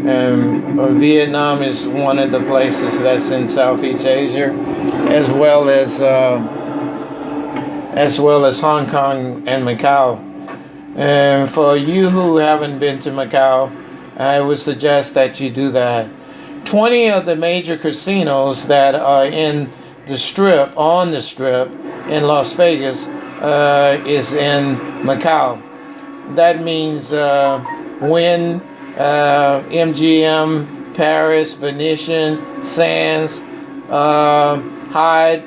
Vietnam is one of the places that's in Southeast Asia, as well as Hong Kong and Macau. And for you who haven't been to Macau, I would suggest that you do that. 20 of the major casinos that are on the strip in Las Vegas, is in Macau. That means Wynn, MGM, Paris, Venetian, Sands, Hyde,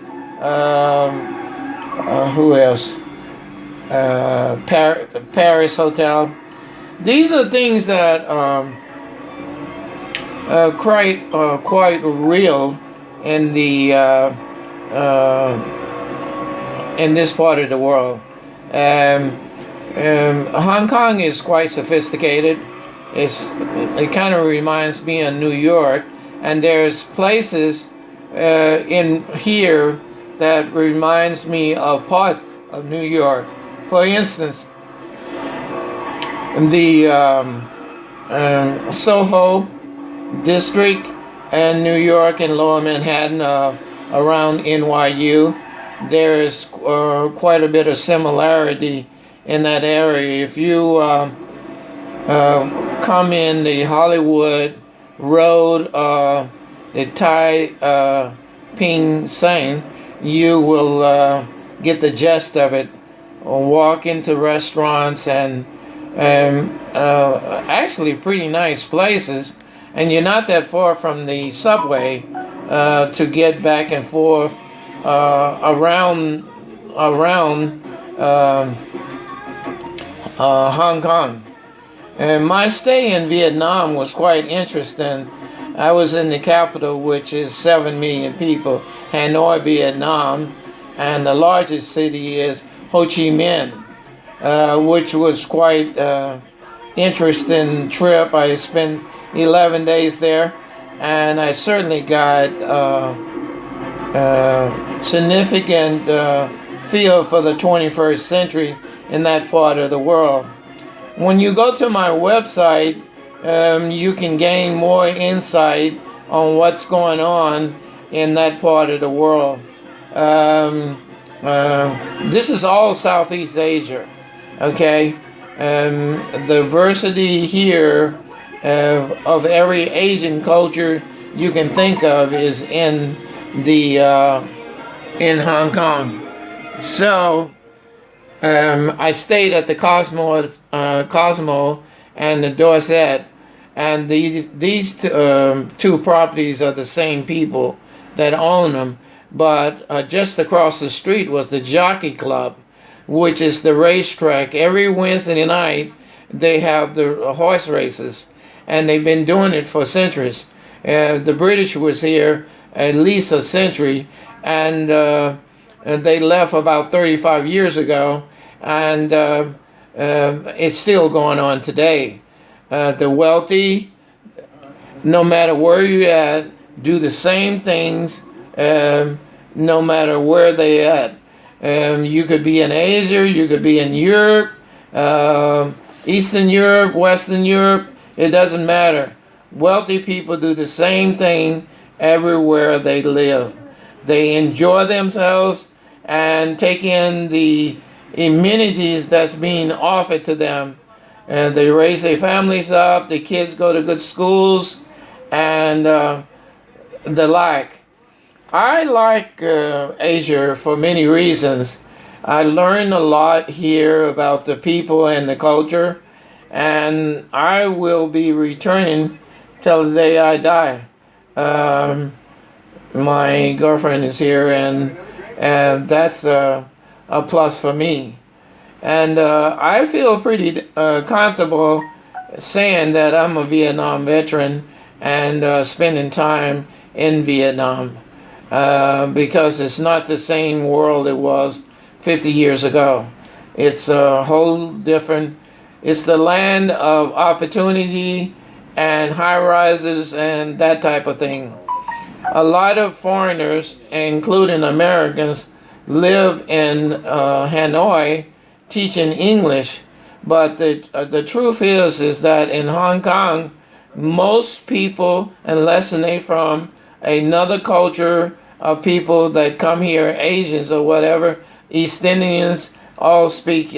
who else? Paris Hotel. These are things that quite real in the in this part of the world. Hong Kong is quite sophisticated. It kind of reminds me of New York, and there's places in here that reminds me of parts of New York. For instance, the Soho district and New York and Lower Manhattan, around NYU, there is quite a bit of similarity in that area. If you come in the Hollywood Road, the Tai Ping Sang, you will get the gist of it. Walk into restaurants and actually pretty nice places, and you're not that far from the subway to get back and forth around Hong Kong. And my stay in Vietnam was quite interesting. I was in the capital, which is 7 million people, Hanoi, Vietnam, and the largest city is Ho Chi Minh, which was quite interesting trip. I spent 11 days there, and I certainly got significant feel for the 21st century in that part of the world. When you go to my website, you can gain more insight on what's going on in that part of the world. This is all Southeast Asia, okay? The diversity here of every Asian culture you can think of is in Hong Kong. So I stayed at the Cosmo and the Dorset, and these two properties are the same people that own them. But just across the street was the Jockey Club, which is the racetrack. Every Wednesday night they have the horse races, and they've been doing it for centuries. The British was here at least a century, and they left about 35 years ago, and it's still going on today. The wealthy, no matter where you're at, do the same things, no matter where they at. You could be in Asia, you could be in Europe, Eastern Europe, Western Europe, it doesn't matter. Wealthy people do the same thing everywhere they live. They enjoy themselves and take in the amenities that's being offered to them. And they raise their families up, the kids go to good schools, and the like. I like Asia for many reasons. I learned a lot here about the people and the culture, and I will be returning till the day I die. My girlfriend is here, and that's a plus for me. And I feel pretty comfortable saying that I'm a Vietnam veteran and spending time in Vietnam. Because it's not the same world it was 50 years ago. It's a whole different, it's the land of opportunity and high rises and that type of thing. A lot of foreigners, including Americans, live in Hanoi teaching English, but the truth is that in Hong Kong, most people, unless they from another culture of people that come here, Asians or whatever, East Indians, all speak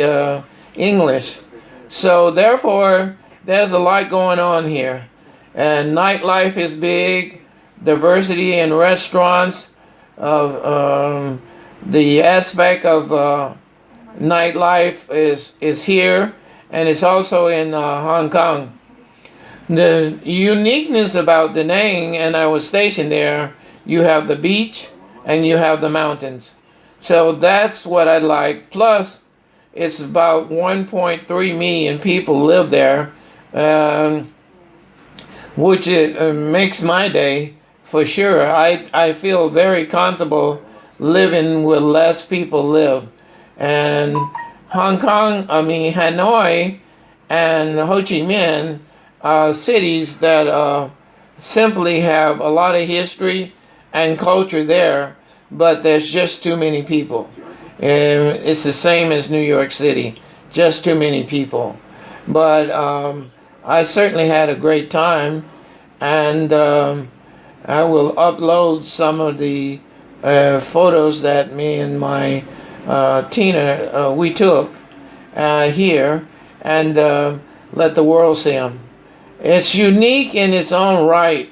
English. So therefore, there's a lot going on here. And nightlife is big, diversity in restaurants, of the aspect of nightlife is here, and it's also in Hong Kong. The uniqueness about Da Nang, and I was stationed there, you have the beach and you have the mountains. So that's what I like. Plus, it's about 1.3 million people live there, which makes my day for sure. I feel very comfortable living where less people live. And Hanoi and Ho Chi Minh are cities that simply have a lot of history and culture there, but there's just too many people. And it's the same as New York City, just too many people. But I certainly had a great time, and I will upload some of the photos that me and my Tina we took here, and let the world see them. It's unique in its own right.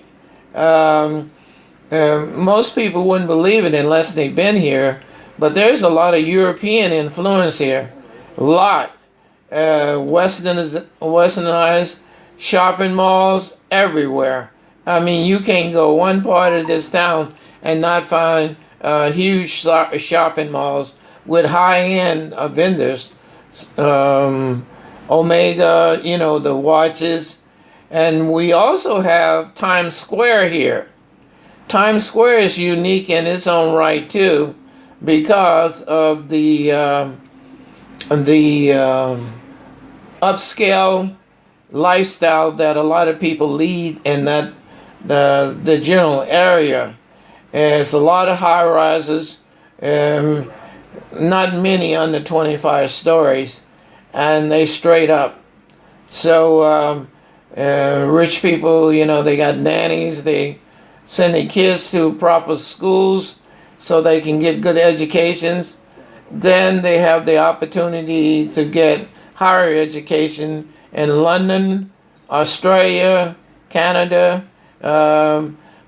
Most people wouldn't believe it unless they've been here, but there's a lot of European influence here. A lot. Westernized shopping malls everywhere. I mean, you can't go one part of this town and not find huge shopping malls with high-end vendors. Omega, the watches. And we also have Times Square here. Times Square is unique in its own right too, because of the upscale lifestyle that a lot of people lead in that the general area. There's a lot of high rises, not many under 25 stories, and they straight up. So rich people, they got nannies. They send their kids to proper schools so they can get good educations. Then they have the opportunity to get higher education in London, Australia, Canada,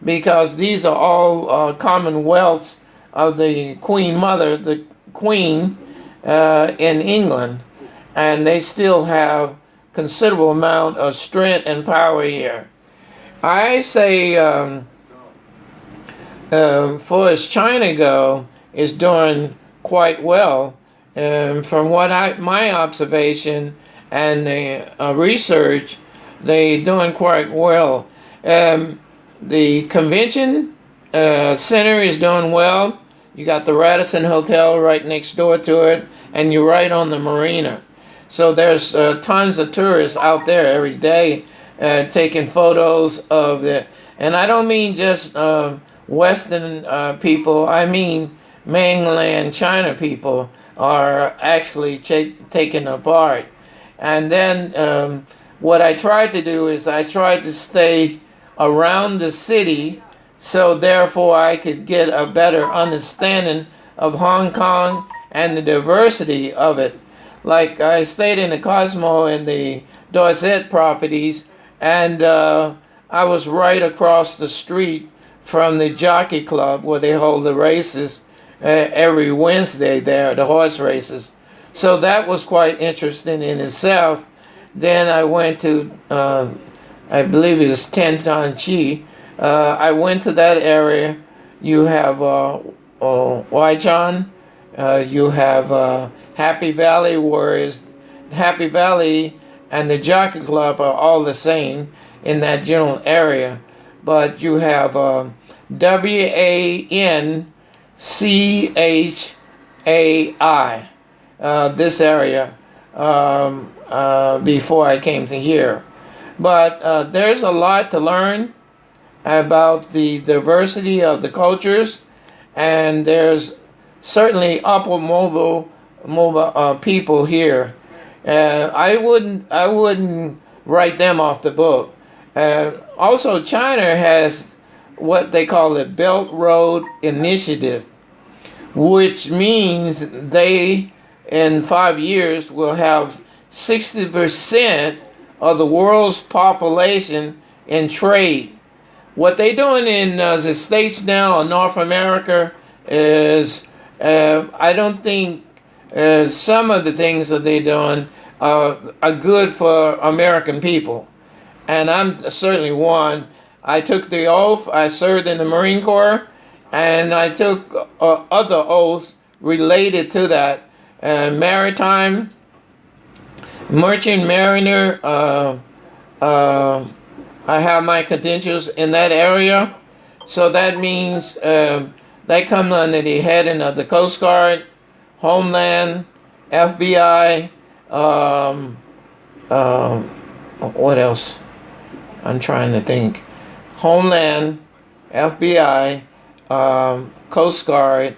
because these are all commonwealths of the Queen Mother, the Queen in England, and they still have considerable amount of strength and power here. I say, for as China go, is doing quite well. From what my observation and the research, they doing quite well. The convention center is doing well. You got the Radisson Hotel right next door to it, and you're right on the marina. So there's tons of tourists out there every day taking photos of it. And I don't mean just Western people. I mean mainland China people are actually taken apart. And then what I tried to do is I tried to stay around the city, so therefore I could get a better understanding of Hong Kong and the diversity of it. Like I stayed in the Cosmo and the Dorset properties, and I was right across the street from the Jockey Club where they hold the races every Wednesday there, the horse races. So that was quite interesting in itself. Then I went to, I believe it was Tan Chi. I went to that area. You have Waichan. You have Happy Valley, whereas Happy Valley and the Jockey Club are all the same in that general area. But you have WANCHAI, this area, before I came to here. But there's a lot to learn about the diversity of the cultures, and there's certainly upper mobile people here. I wouldn't write them off the book. Also, China has what they call the Belt Road Initiative, which means they, in 5 years, will have 60% of the world's population in trade. What they're doing in the States now, in North America, is I don't think some of the things that they're doing are good for American people. And I'm certainly one. I took the oath, I served in the Marine Corps, and I took other oaths related to that. Maritime, merchant mariner, I have my credentials in that area. So that means they come under the heading of the Coast Guard, Homeland, FBI, what else? I'm trying to think. Homeland, FBI, Coast Guard,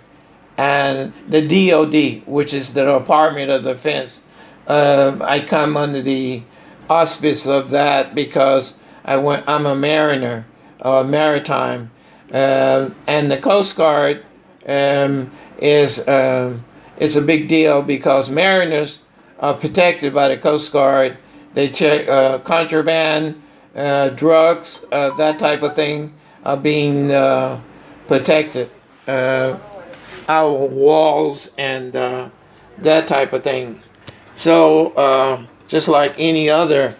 and the DOD, which is the Department of Defense. I come under the auspice of that because I'm a mariner, maritime, and the Coast Guard is it's a big deal because mariners are protected by the Coast Guard. They check contraband, drugs, that type of thing are being protected. Our walls and that type of thing. So just like any other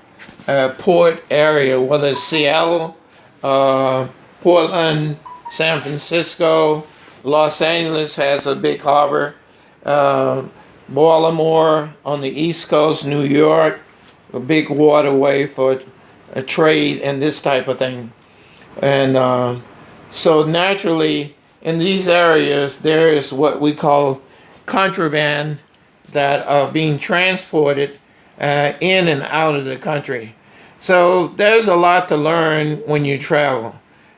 port area, whether it's Seattle, Portland, San Francisco, Los Angeles has a big harbor, Baltimore on the East Coast, New York, a big waterway for a trade and this type of thing. And so naturally, in these areas, there is what we call contraband that are being transported in and out of the country. So there's a lot to learn when you travel.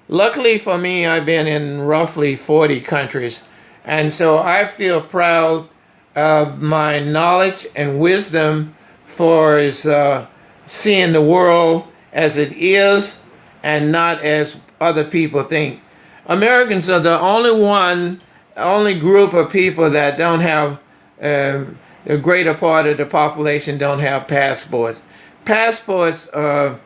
Luckily for me, I've been in roughly 40 countries. And so I feel proud of my knowledge and wisdom for seeing the world as it is and not as other people think. Americans are the only group of people that don't have, the greater part of the population don't have passports. Passports for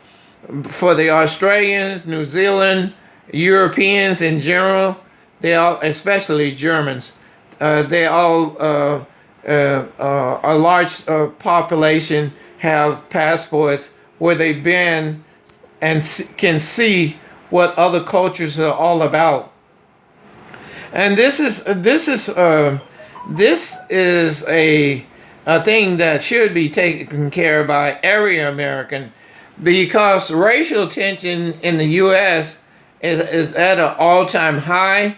the Australians, New Zealand, Europeans in general, they all, especially Germans, they all, a large population have passports where they've been and can see what other cultures are all about. And this is a thing that should be taken care of by every American, because racial tension in the U.S. is at an all-time high,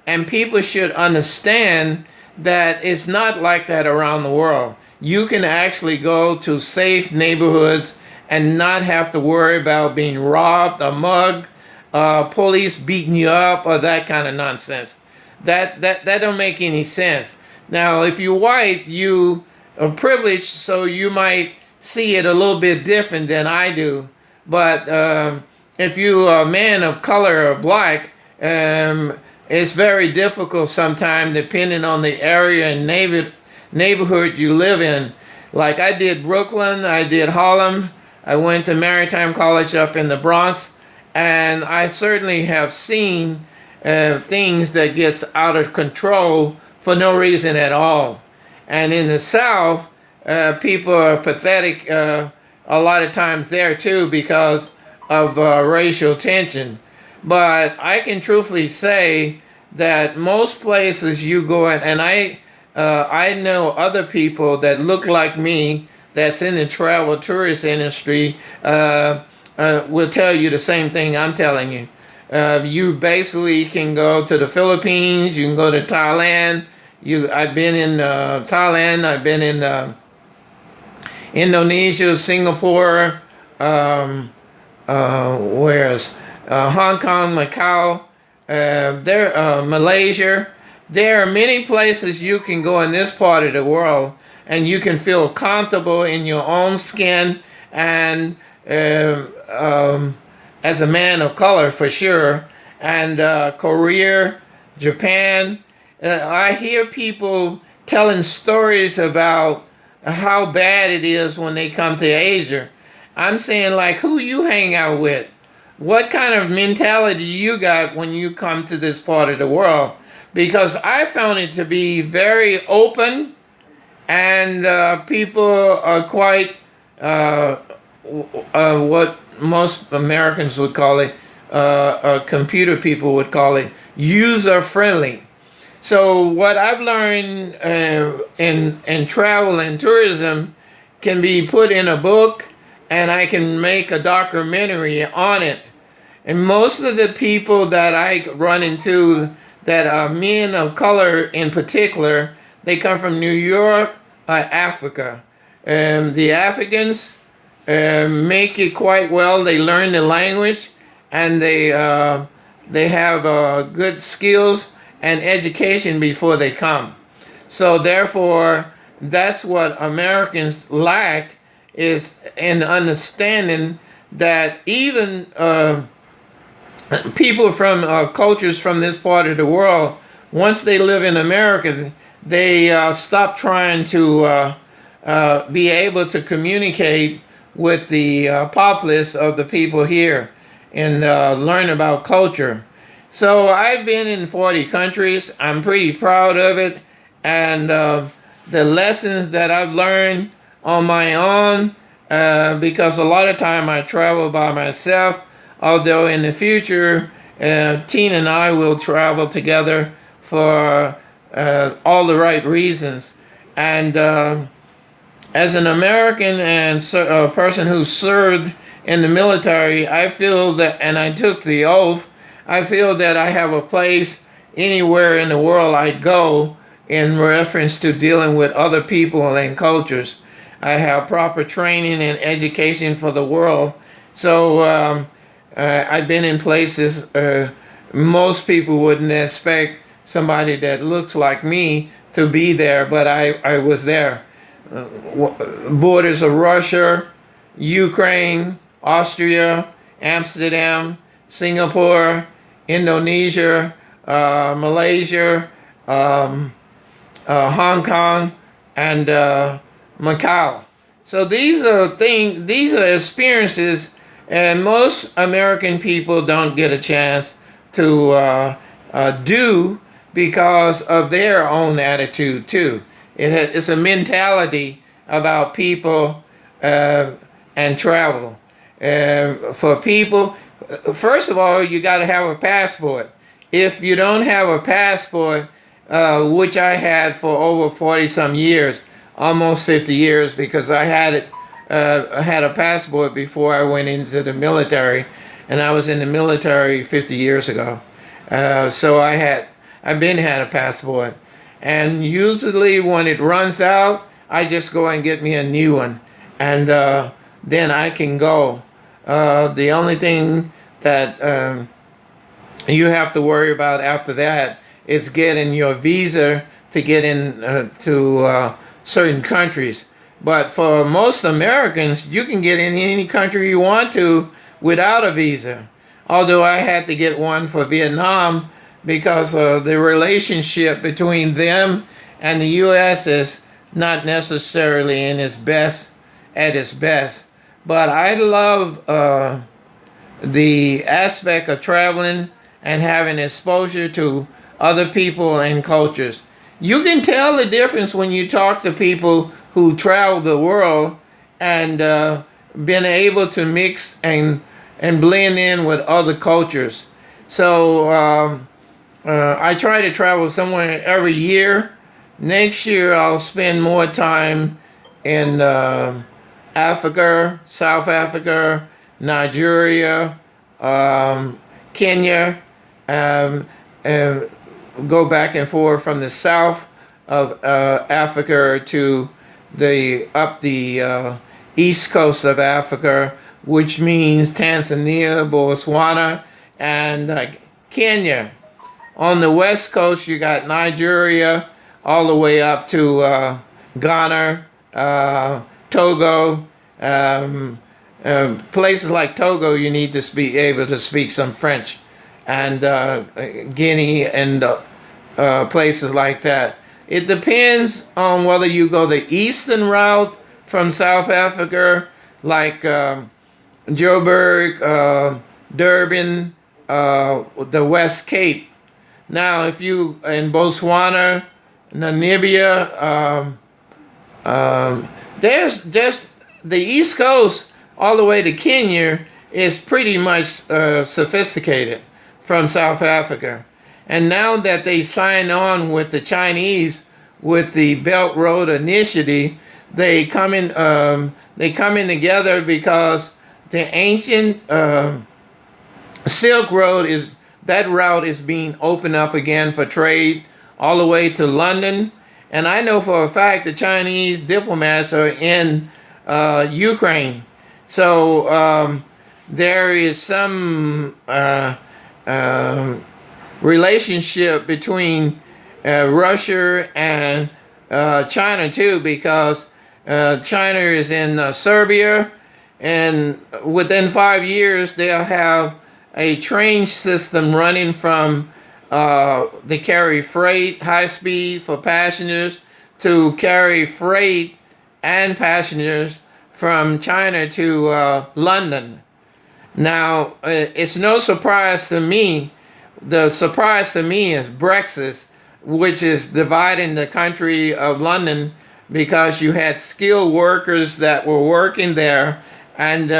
and people should understand that it's not like that around the world. You can actually go to safe neighborhoods and not have to worry about being robbed or mugged, police beating you up, or that kind of nonsense. That don't make any sense. Now, if you're white, you are privileged, so you might see it a little bit different than I do. But if you are a man of color or black, it's very difficult sometimes, depending on the area and neighborhood you live in. Like I did Brooklyn, I did Harlem, I went to Maritime College up in the Bronx, and I certainly have seen things that gets out of control for no reason at all. And in the South, people are pathetic a lot of times there too because of racial tension. But I can truthfully say that most places you go in, and I know other people that look like me that's in the travel tourist industry will tell you the same thing I'm telling you. You basically can go to the Philippines, you can go to Thailand. I've been in Thailand, I've been in Indonesia, Singapore, Hong Kong, Macau, Malaysia. There are many places you can go in this part of the world, and you can feel comfortable in your own skin, and as a man of color for sure, and Korea, Japan. I hear people telling stories about how bad it is when they come to Asia. I'm saying, like, who you hang out with? What kind of mentality you got when you come to this part of the world? Because I found it to be very open, and people are quite what most Americans would call it, computer people would call it, user friendly. So what I've learned in travel and tourism can be put in a book, and I can make a documentary on it. And most of the people that I run into that are men of color in particular, they come from New York, Africa. The Africans make it quite well. They learn the language, and they have good skills and education before they come. So therefore, that's what Americans lack, is in understanding that even people from cultures from this part of the world, once they live in America, they stop trying to be able to communicate with the populace of the people here and learn about culture. So I've been in 40 countries. I'm pretty proud of it. And the lessons that I've learned on my own, because a lot of time I travel by myself, although in the future, Tina and I will travel together for all the right reasons. And as an American and a person who served in the military, I feel that, and I took the oath, I feel that I have a place anywhere in the world I go in reference to dealing with other people and cultures. I have proper training and education for the world. So I've been in places most people wouldn't expect somebody that looks like me to be there, but I was there. Borders of Russia, Ukraine, Austria, Amsterdam, Singapore, Indonesia, Malaysia, Hong Kong, and Macau. So these are experiences, and most American people don't get a chance to do because of their own attitude too. It's a mentality about people and travel. For people, first of all, you got to have a passport. If you don't have a passport, which I had for over 40 some years, almost 50 years, because I had a passport before I went into the military, and I was in the military 50 years ago. So I've been had a passport. And usually when it runs out, I just go and get me a new one, and then I can go. The only thing that you have to worry about after that is getting your visa to get in to certain countries. But for most Americans, you can get in any country you want to without a visa. Although I had to get one for Vietnam because the relationship between them and the U.S. is not necessarily at its best. But I love the aspect of traveling and having exposure to other people and cultures. You can tell the difference when you talk to people who travel the world and been able to mix and blend in with other cultures. So I try to travel somewhere every year. Next year I'll spend more time in Africa, South Africa, Nigeria, Kenya, and go back and forth from the south of Africa to the east coast of Africa, which means Tanzania, Botswana, and Kenya. On the west coast, you got Nigeria, all the way up to Ghana, Togo, places like Togo, you need to be able to speak some French, and Guinea and places like that. It depends on whether you go the eastern route from South Africa, like Joburg, Durban, the West Cape. Now, if you in Botswana, Namibia, there's just the East Coast all the way to Kenya is pretty much sophisticated from South Africa. And now that they signed on with the Chinese with the Belt Road Initiative, they come in together because the ancient Silk Road route is being opened up again for trade all the way to London. And I know for a fact the Chinese diplomats are in Ukraine. So there is some relationship between Russia and China too, because China is in Serbia, and within 5 years they'll have a train system running from they carry freight, high speed for passengers, to carry freight and passengers from China to London. Now, it's no surprise to me. The surprise to me is Brexit, which is dividing the country of London, because you had skilled workers that were working there, and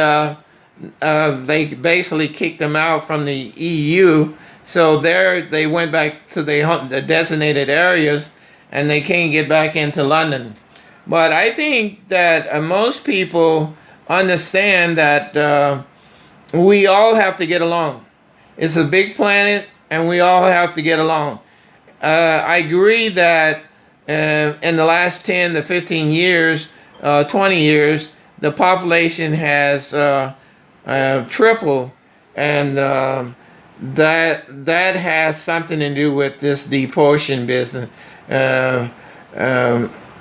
they basically kicked them out from the EU. So there they went back to the designated areas, and they can't get back into London. But I think that most people understand that we all have to get along. It's a big planet, and we all have to get along. I agree that in the last 10 to 15 years, 20 years, the population has tripled, and that has something to do with this deportation business.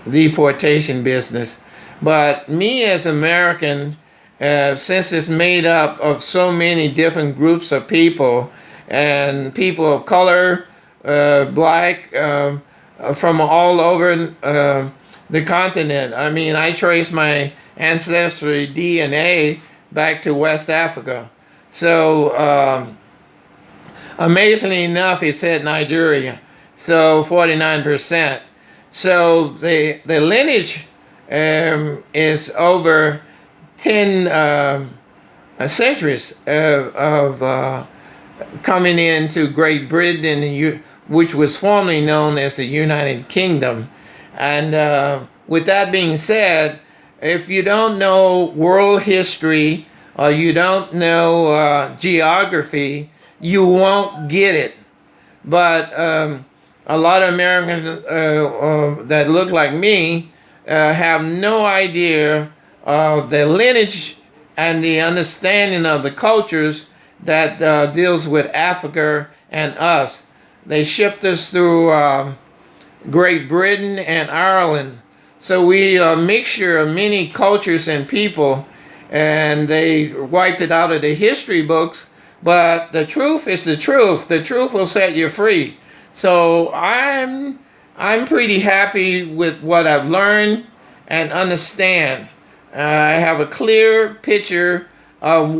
Deportation business. But me as American, since it's made up of so many different groups of people, and people of color, black, from all over the continent. I mean, I trace my ancestry DNA back to West Africa. So amazingly enough, it said Nigeria. So 49%. So the lineage is over 10 centuries of coming into Great Britain, which was formerly known as the United Kingdom. And with that being said, if you don't know world history or you don't know geography, you won't get it. But a lot of Americans that look like me have no idea of the lineage and the understanding of the cultures that deals with Africa and us. They shipped us through Great Britain and Ireland. So we are a mixture of many cultures and people, and they wiped it out of the history books. But the truth is the truth. The truth will set you free. So I'm pretty happy with what I've learned and understand. I have a clear picture of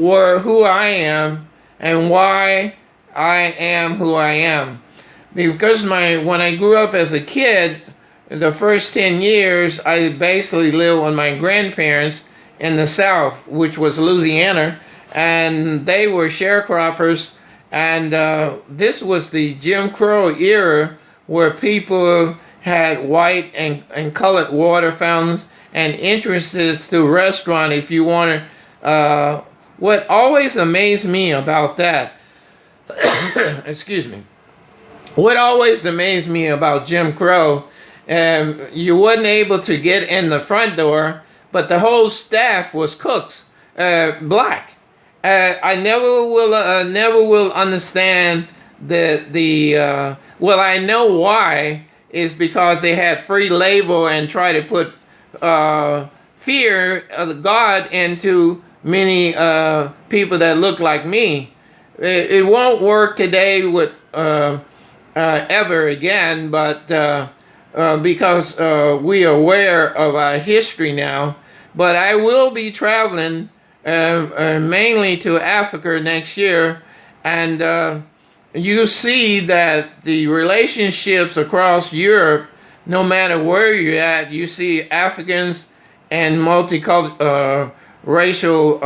who I am and why I am who I am. Because when I grew up as a kid, the first 10 years, I basically lived with my grandparents in the South, which was Louisiana, and they were sharecroppers. And this was the Jim Crow era, where people had white and colored water fountains and entrances to restaurant if you wanted. What always amazed me about that, excuse me, what always amazed me about Jim Crow, you wasn't able to get in the front door, but the whole staff was cooks, black. I never will understand well, I know why. Is because they had free labor and try to put fear of God into many people that look like me. It won't work today with ever again, but because we are aware of our history now. But I will be traveling mainly to Africa next year, and you see that the relationships across Europe, no matter where you're at, you see Africans and multicultural racial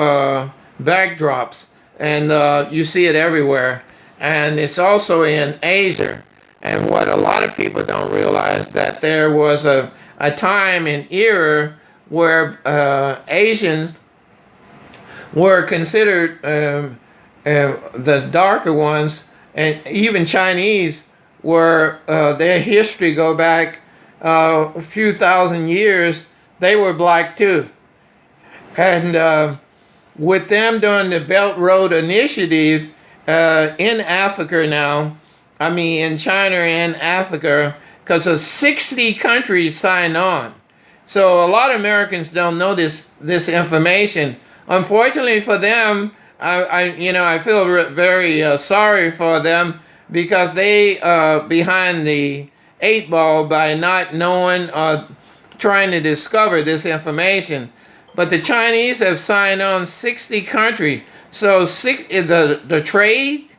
backdrops, and you see it everywhere. And it's also in Asia. And what a lot of people don't realize that there was a time and era where Asians were considered the darker ones, and even Chinese were their history go back a few thousand years. They were black too, and with them doing the Belt Road Initiative in Africa now, I mean in China and Africa, because of 60 countries signed on. So a lot of Americans don't know this information. Unfortunately for them, I feel very sorry for them, because they behind the eight ball by not knowing or trying to discover this information. But the Chinese have signed on 60 countries. So the trade,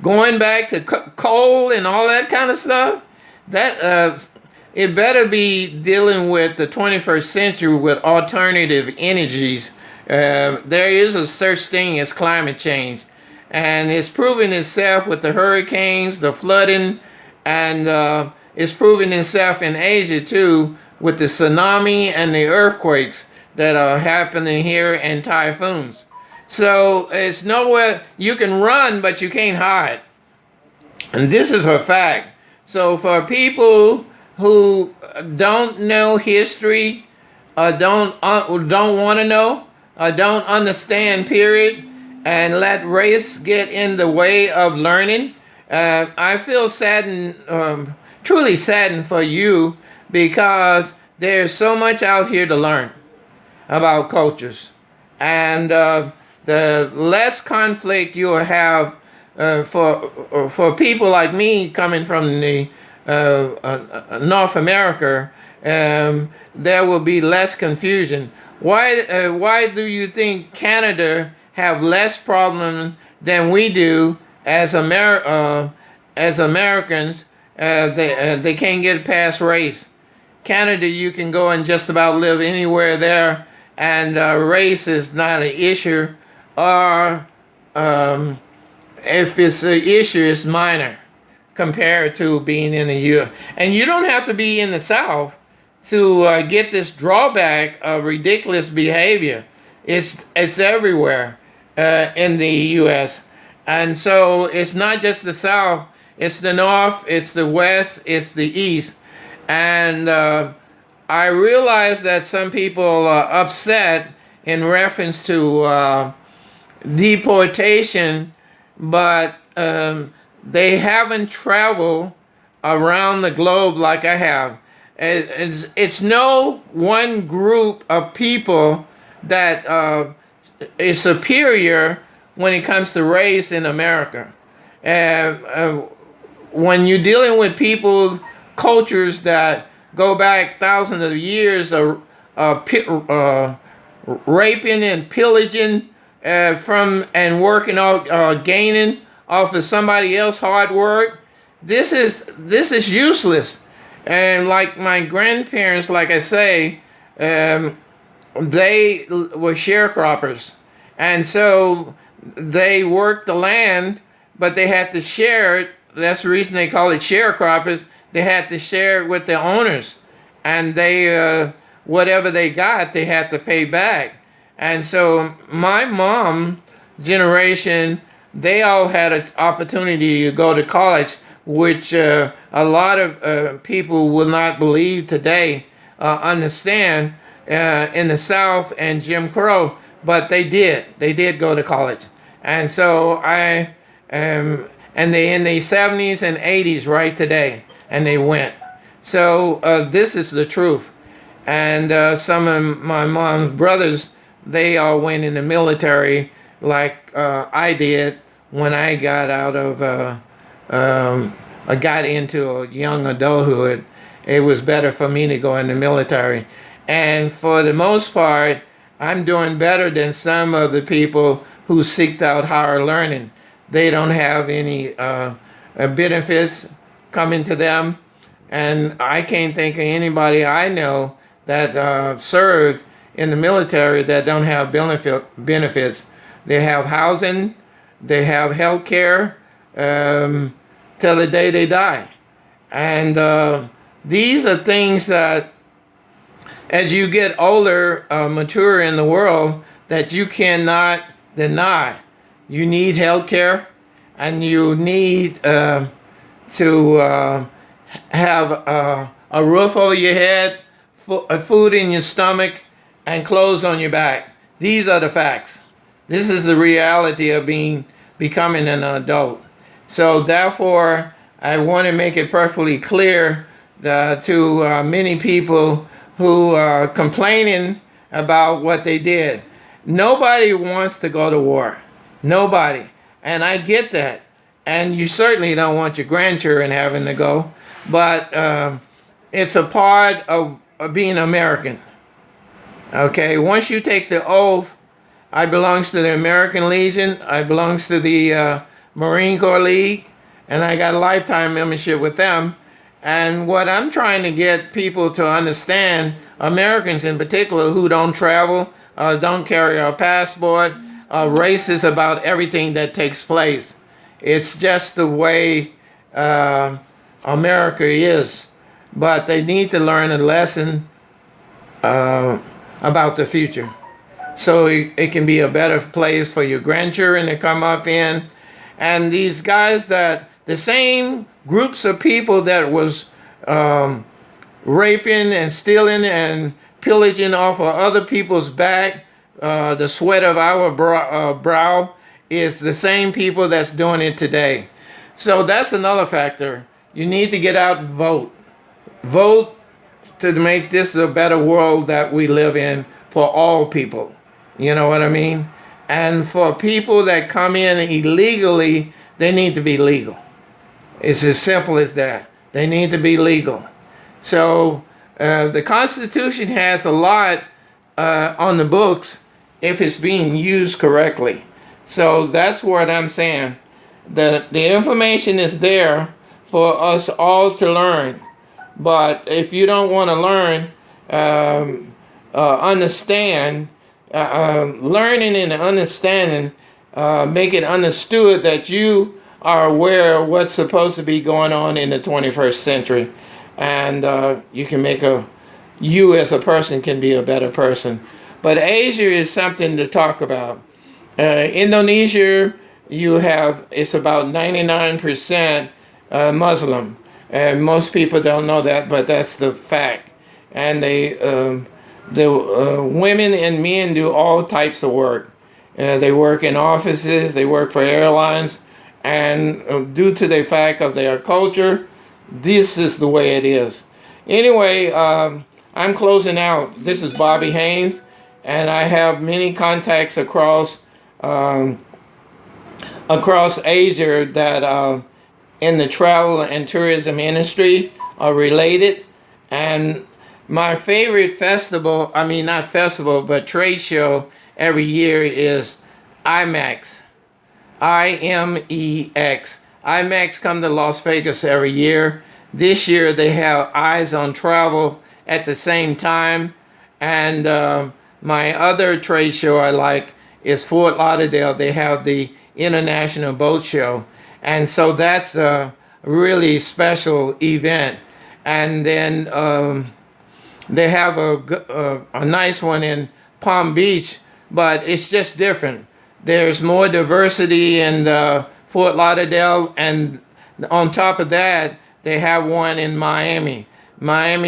going back to coal and all that kind of stuff, that it better be dealing with the 21st century with alternative energies. There is a such thing as climate change, and it's proven itself with the hurricanes, the flooding, and it's proven itself in Asia too with the tsunami and the earthquakes that are happening here, and typhoons. So it's nowhere you can run, but you can't hide. And this is a fact. So for people who don't know history, don't want to know, don't understand, period, and let race get in the way of learning, I feel saddened, truly saddened for you, because there's so much out here to learn about cultures, and the less conflict you'll have for people like me coming from the North America, there will be less confusion. Why do you think Canada have less problem than we do as Americans? They can't get past race. Canada, you can go and just about live anywhere there, and race is not an issue, or if it's an issue, it's minor compared to being in the U. And you don't have to be in the South to get this drawback of ridiculous behavior. It's everywhere in the U.S. And so it's not just the South, it's the North, it's the West, it's the East. And I realize that some people are upset in reference to deportation, but they haven't traveled around the globe like I have. It's no one group of people that is superior when it comes to race in America. When you're dealing with people, cultures that go back thousands of years of raping and pillaging from and working out, gaining off of somebody else's hard work, this is useless. And like my grandparents, like I say, they were sharecroppers, and so they worked the land, but they had to share it. That's the reason they call it sharecroppers. They had to share it with the owners, and they whatever they got, they had to pay back. And so my mom generation, they all had an opportunity to go to college, which a lot of people will not believe today, understand in the South and Jim Crow, but they did go to college. And so and they in the 70s and 80s right today, and they went. So this is the truth. And some of my mom's brothers they all went in the military like I did when I got out of, I got into a young adulthood. It was better for me to go in the military. And for the most part, I'm doing better than some of the people who seeked out higher learning. They don't have any benefits coming to them. And I can't think of anybody I know that served in the military that don't have benefits. They have housing, they have health care till the day they die. And these are things that, as you get older, mature in the world, that you cannot deny. You need health care, and you need to have a roof over your head, food in your stomach, and clothes on your back. These are the facts. This is the reality of becoming an adult. So therefore, I want to make it perfectly clear to many people who are complaining about what they did. Nobody wants to go to war. Nobody. And I get that. And you certainly don't want your grandchildren having to go. But it's a part of being American. Okay, once you take the oath, I belongs to the American Legion, I belongs to the Marine Corps League, and I got a lifetime membership with them. And what I'm trying to get people to understand, Americans in particular who don't travel, don't carry a passport, are racist about everything that takes place. It's just the way America is. But they need to learn a lesson about the future, so it can be a better place for your grandchildren to come up in. And these guys, that the same groups of people that was raping and stealing and pillaging off of other people's back, the sweat of our brow, is the same people that's doing it today. So that's another factor. You need to get out and vote. Vote to make this a better world that we live in for all people. You know what I mean? And for people that come in illegally, they need to be legal. It's as simple as that. They need to be legal. So the Constitution has a lot on the books if it's being used correctly. So that's what I'm saying. The information is there for us all to learn. But if you don't want to learn, understand, learning and understanding, make it understood that you are aware of what's supposed to be going on in the 21st century. And you can you as a person can be a better person. But Asia is something to talk about. Indonesia, it's about 99% Muslim. And most people don't know that, but that's the fact. And the women and men do all types of work. They work in offices, they work for airlines, and due to the fact of their culture, this is the way it is. Anyway, I'm closing out. This is Bobby Haynes, and I have many contacts across Asia that in the travel and tourism industry are related. And my favorite festival, not festival, but trade show every year is IMEX. IMEX. IMEX come to Las Vegas every year. This year they have Eyes on Travel at the same time. And my other trade show I like is Fort Lauderdale. They have the International Boat Show. And so that's a really special event. And then they have a nice one in Palm Beach, but it's just different. There's more diversity in Fort Lauderdale, and on top of that, they have one in Miami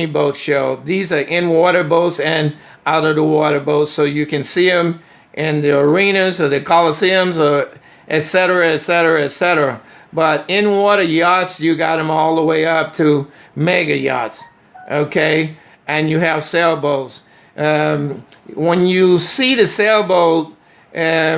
Boat Show. These are in-water boats and out-of-the-water boats, so you can see them in the arenas or the coliseums or et cetera, et cetera, et cetera. But in-water yachts, you got them all the way up to mega yachts, okay? And you have sailboats. When you see the sailboat, they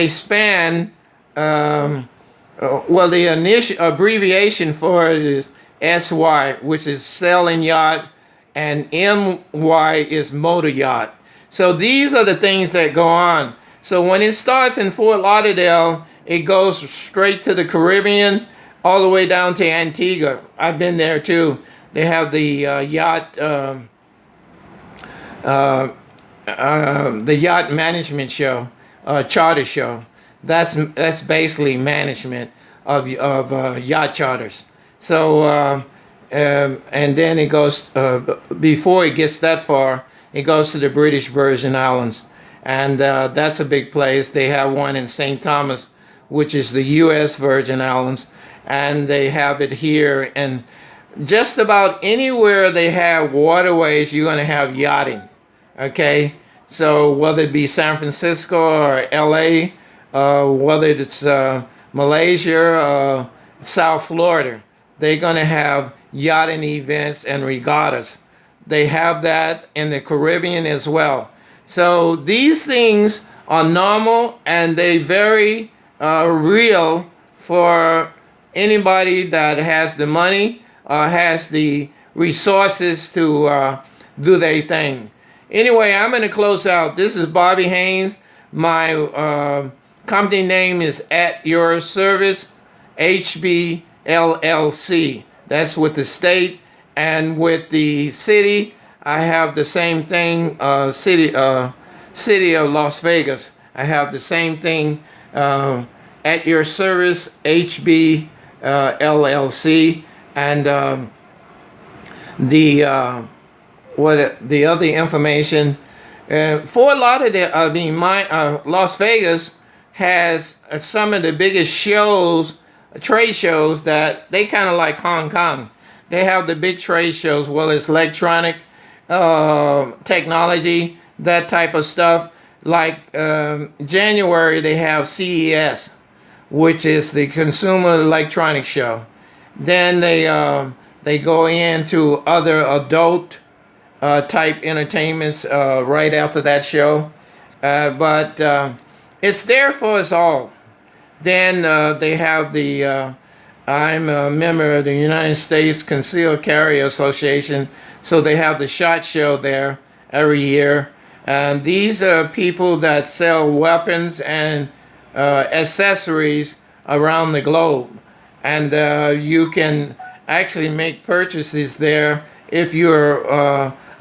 span. Well, the initial abbreviation for it is SY, which is sailing yacht, and MY is motor yacht. So these are the things that go on. So when it starts in Fort Lauderdale, it goes straight to the Caribbean, all the way down to Antigua. I've been there too. They have the the yacht management show, charter show. That's basically management of yacht charters. So and then it goes before it gets that far, it goes to the British Virgin Islands, and that's a big place. They have one in St. Thomas, which is the U.S. Virgin Islands, and they have it here. And just about anywhere they have waterways, you're going to have yachting. Okay, so whether it be San Francisco or L.A., whether it's Malaysia, South Florida, they're going to have yachting events and regattas. They have that in the Caribbean as well. So these things are normal, and they very real for anybody that has the money or has the resources to do their thing. Anyway, I'm going to close out. This is Bobby Haynes. My company name is At Your Service, HB LLC. That's with the state, and with the city, I have the same thing. City of Las Vegas, I have the same thing. At Your Service, HB LLC, and the other information. Fort Lauderdale, Las Vegas has some of the biggest shows, trade shows, that they kind of like Hong Kong. They have the big trade shows, whether it's electronic technology, that type of stuff. Like January, they have CES, which is the Consumer Electronics Show. Then they go into other adult type entertainments right after that show. But it's there for us all. Then they have the, I'm a member of the United States Concealed Carry Association, so they have the SHOT Show there every year. And these are people that sell weapons and accessories around the globe. And you can actually make purchases there if you're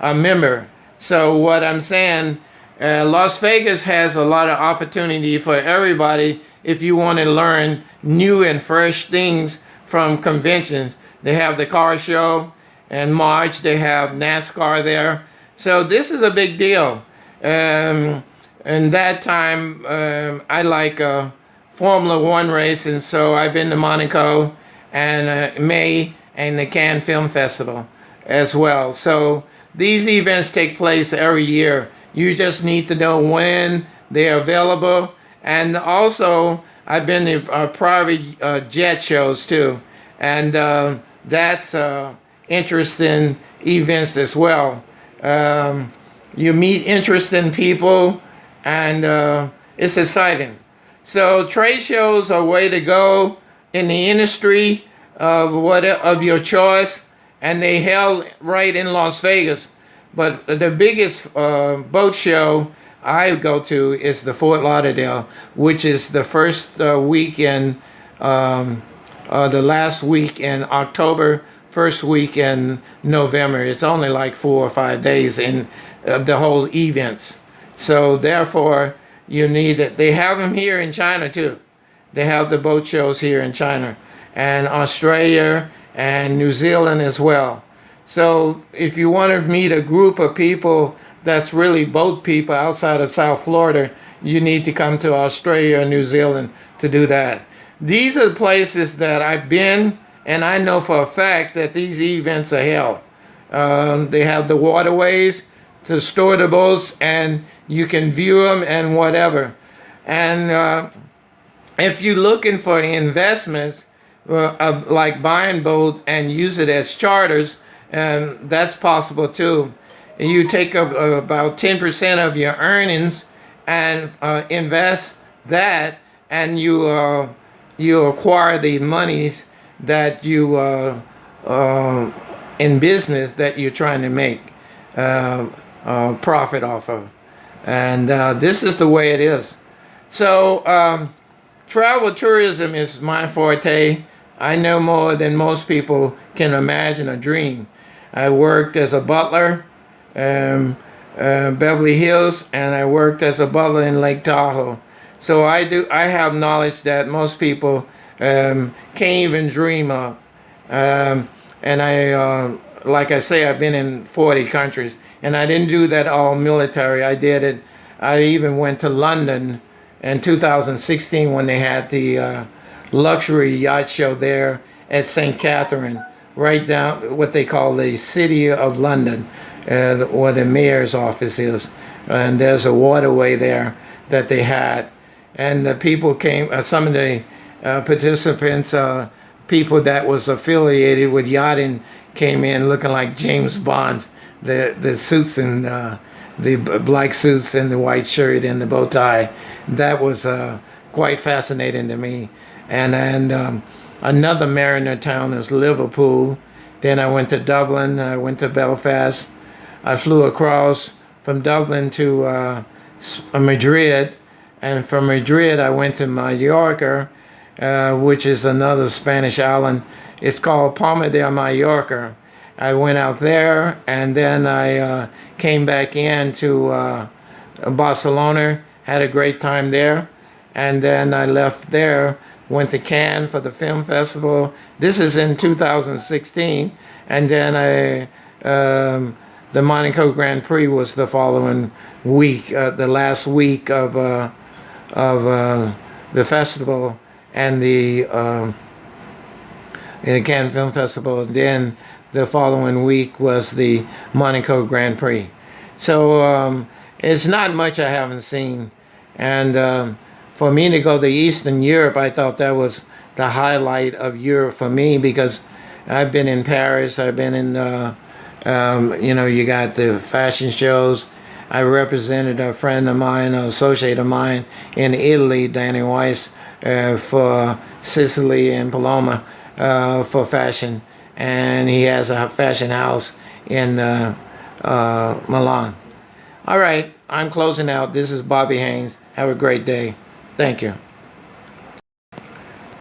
a member. So what I'm saying, Las Vegas has a lot of opportunity for everybody if you want to learn new and fresh things from conventions. They have the car show in March. They have NASCAR there. So this is a big deal. And that time, I like Formula One racing, so I've been to Monaco and May and the Cannes Film Festival as well. So these events take place every year. You just need to know when they're available. And also, I've been to private jet shows too. And that's interesting events as well. You meet interesting people, and it's exciting. So trade shows are a way to go in the industry of your choice, and they held right in Las Vegas. But the biggest boat show I go to is the Fort Lauderdale, which is the first week in the last week in October, first week in November. It's only like 4 or 5 days in the whole events. So therefore, you need it. They have them here in China too. They have the boat shows here in China and Australia and New Zealand as well. So if you want to meet a group of people that's really boat people outside of South Florida, you need to come to Australia or New Zealand to do that. These are the places that I've been, and I know for a fact that these events are held. They have the waterways to store the boats, and you can view them and whatever. And if you're looking for investments, like buying boat and use it as charters, and that's possible too. You take up about 10% of your earnings and invest that, and you acquire the monies that you in business that you're trying to make profit off of, and this is the way it is. So travel tourism is my forte. I know more than most people can imagine or dream. I worked as a butler, Beverly Hills, and I worked as a butler in Lake Tahoe. So I have knowledge that most people can't even dream of. And like I say, I've been in 40 countries, and I didn't do that all military. I did it. I even went to London in 2016 when they had the luxury yacht show there at St. Catherine, right down what they call the City of London, where the mayor's office is. And there's a waterway there that they had. And the people came, some of the participants, people that was affiliated with yachting came in looking like James Bond, the suits and the black suits and the white shirt and the bow tie. That was quite fascinating to me. And another mariner town is Liverpool. Then I went to Dublin. I went to Belfast. I flew across from Dublin to Madrid. And from Madrid, I went to Mallorca, which is another Spanish island. It's called Palma de Mallorca. I went out there, and then I came back in to Barcelona, had a great time there. And then I left there, went to Cannes for the film festival. This is in 2016. And then the Monaco Grand Prix was the following week, the last week of the festival and the Cannes Film Festival. And then the following week was the Monaco Grand Prix. So it's not much I haven't seen. And for me to go to Eastern Europe, I thought that was the highlight of Europe for me, because I've been in Paris, I've been in, you got the fashion shows. I represented a friend of mine, an associate of mine in Italy, Danny Weiss, for Sicily and Paloma for fashion. And he has a fashion house in Milan. All right, I'm closing out. This is Bobby Haynes. Have a great day. Thank you.